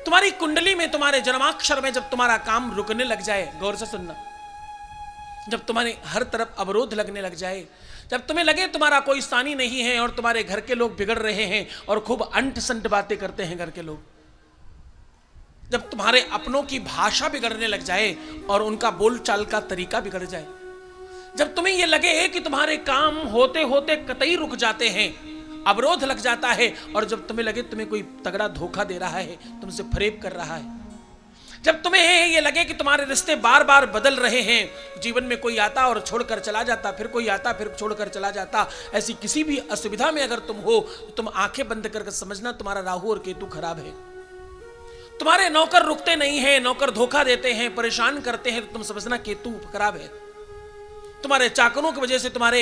तुम्हारी कुंडली में, तुम्हारे जन्माक्षर में जब तुम्हारा काम रुकने लग जाए, गौर से सुनना, जब तुम्हारे हर तरफ अवरोध लगने लग जाए, जब तुम्हें लगे तुम्हारा कोई स्थानी नहीं है और तुम्हारे घर के लोग बिगड़ रहे हैं और खूब अंट संट बातें करते हैं घर के लोग, जब तुम्हारे अपनों की भाषा बिगड़ने लग जाए और उनका बोलचाल का तरीका बिगड़ जाए, जब तुम्हें यह लगे कि तुम्हारे काम होते होते कतई रुक जाते हैं, अवरोध लग जाता है, और जब तुम्हें लगे तुम्हें कोई तगड़ा धोखा दे रहा है, तुमसे फरेब कर रहा है, जब तुम्हें ये लगे कि तुम्हारे रिश्ते बार बार बदल रहे हैं, जीवन में कोई आता और छोड़कर चला जाता, फिर कोई आता फिर छोड़कर चला जाता, ऐसी किसी भी असुविधा में अगर तुम हो तो तुम आंखें बंद करके समझना तुम्हारा राहु और केतु खराब है। तुम्हारे नौकर रुकते नहीं हैं, नौकर धोखा देते हैं, परेशान करते हैं, तो तुम समझना केतु खराब है। तुम्हारे चाकरों की वजह से, तुम्हारे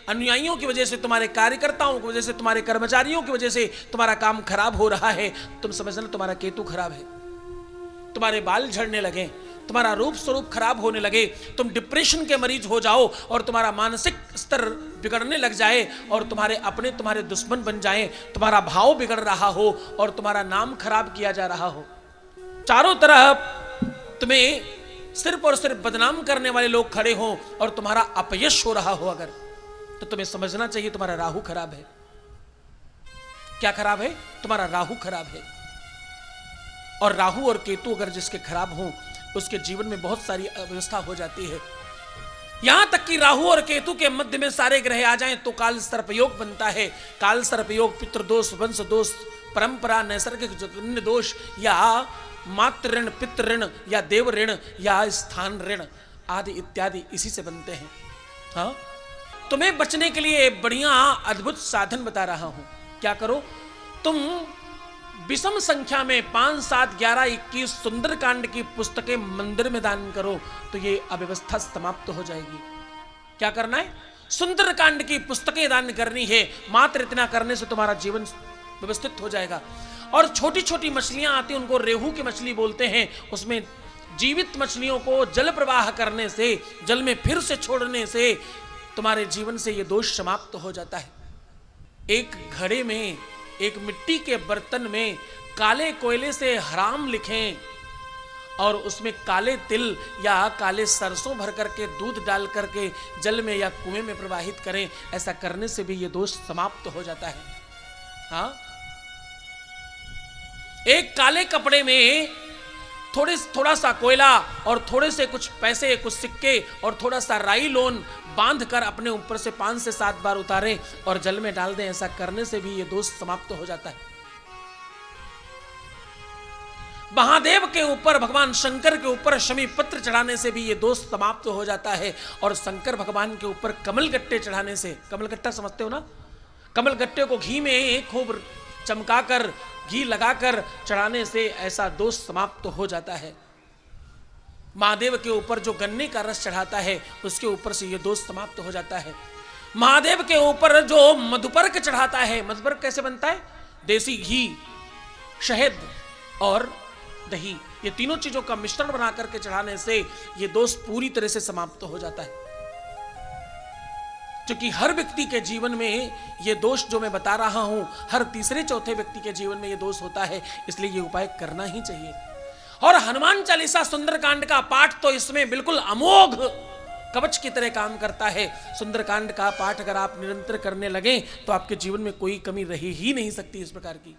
अनुयायियों की वजह से, तुम्हारे कार्यकर्ताओं की वजह से, तुम्हारे कर्मचारियों की वजह से तुम्हारा काम खराब हो रहा है, तुम समझना तुम्हारा केतु खराब है। तुम्हारे बाल झड़ने लगे, तुम्हारा रूप स्वरूप खराब होने लगे, तुम डिप्रेशन के मरीज हो जाओ और तुम्हारा मानसिक स्तर बिगड़ने लग जाए और तुम्हारे अपने तुम्हारे दुश्मन बन जाएं, तुम्हारा भाव बिगड़ रहा हो और तुम्हारा नाम खराब किया जा रहा हो, चारों तरफ तुम्हें सिर्फ और सिर्फ बदनाम करने वाले लोग खड़े हों और तुम्हारा अपयश हो रहा हो अगर, तो तुम्हें समझना चाहिए तुम्हारा राहु खराब है। क्या खराब है? तुम्हारा राहु खराब है। और राहु और केतु अगर जिसके खराब हों उसके जीवन में बहुत सारी अव्यवस्था हो जाती है। यहां तक कि राहु और केतु के मध्य में सारे ग्रह आ जाएं तो काल सर्पयोग बनता है। काल सर्पयोग पितृदोष, वंश दोष, परंपरा, नैसर्गिक जन्य दोष या मातृ ऋण, पितृ ऋण या देव ऋण या स्थान ऋण आदि इत्यादि इसी से बनते हैं। हाँ, तुम्हें बचने के लिए बढ़िया अद्भुत साधन बता रहा हूं। क्या करो? तुम विषम संख्या में 5, 7, 11, 21 सुंदरकांड की पुस्तकें मंदिर में दान करो तो ये अव्यवस्था समाप्त हो जाएगी। क्या करना है? सुंदरकांड की पुस्तकें दान करनी है। मात्र इतना करने से तुम्हारा जीवन व्यवस्थित हो जाएगा। और छोटी छोटी मछलियां आती हैं, उनको रेहू की मछली बोलते हैं। उसमें जीवित मछलियों को जल प्रवाह करने से, जल में फिर से छोड़ने से तुम्हारे जीवन से ये दोष समाप्त हो जाता है। एक घड़े में, एक मिट्टी के बर्तन में काले कोयले से हराम लिखें और उसमें काले तिल या काले सरसों भर करके दूध डाल करके जल में या कुएं में प्रवाहित करें। ऐसा करने से भी ये दोष समाप्त हो जाता है। हाँ, एक काले कपड़े में थोड़ा सा कोयला और थोड़े से कुछ पैसे, कुछ सिक्के और थोड़ा सा राई लोन बांध कर अपने ऊपर से 5 से 7 बार उतारें और जल में डाल दें। ऐसा करने से भी ये दोष समाप्त हो जाता है। महादेव के ऊपर, भगवान शंकर के ऊपर शमी पत्र चढ़ाने से भी ये दोष समाप्त हो जाता है। और शंकर भगवान के ऊपर कमल गट्टे चढ़ाने से, कमल गट्टा समझते हो ना? कमल गट्टे को घी में खूब चमकाकर, घी लगाकर चढ़ाने से ऐसा दोष समाप्त हो जाता है। महादेव के ऊपर जो गन्ने का रस चढ़ाता है उसके ऊपर से ये दोष समाप्त हो जाता है। महादेव के ऊपर जो मधुपर्क चढ़ाता है, मधुपर्क कैसे बनता है? देसी घी, शहद और दही, ये तीनों चीजों का मिश्रण बना करके चढ़ाने से ये दोष पूरी तरह से समाप्त हो जाता है। क्योंकि हर व्यक्ति के जीवन में ये दोष जो मैं बता रहा हूं, हर तीसरे चौथे व्यक्ति के जीवन में ये दोष होता है, इसलिए ये उपाय करना ही चाहिए। और हनुमान चालीसा सुंदरकांड का पाठ तो इसमें बिल्कुल अमोघ कवच की तरह काम करता है। सुंदरकांड का पाठ अगर आप निरंतर करने लगे तो आपके जीवन में कोई कमी रह ही नहीं सकती इस प्रकार की।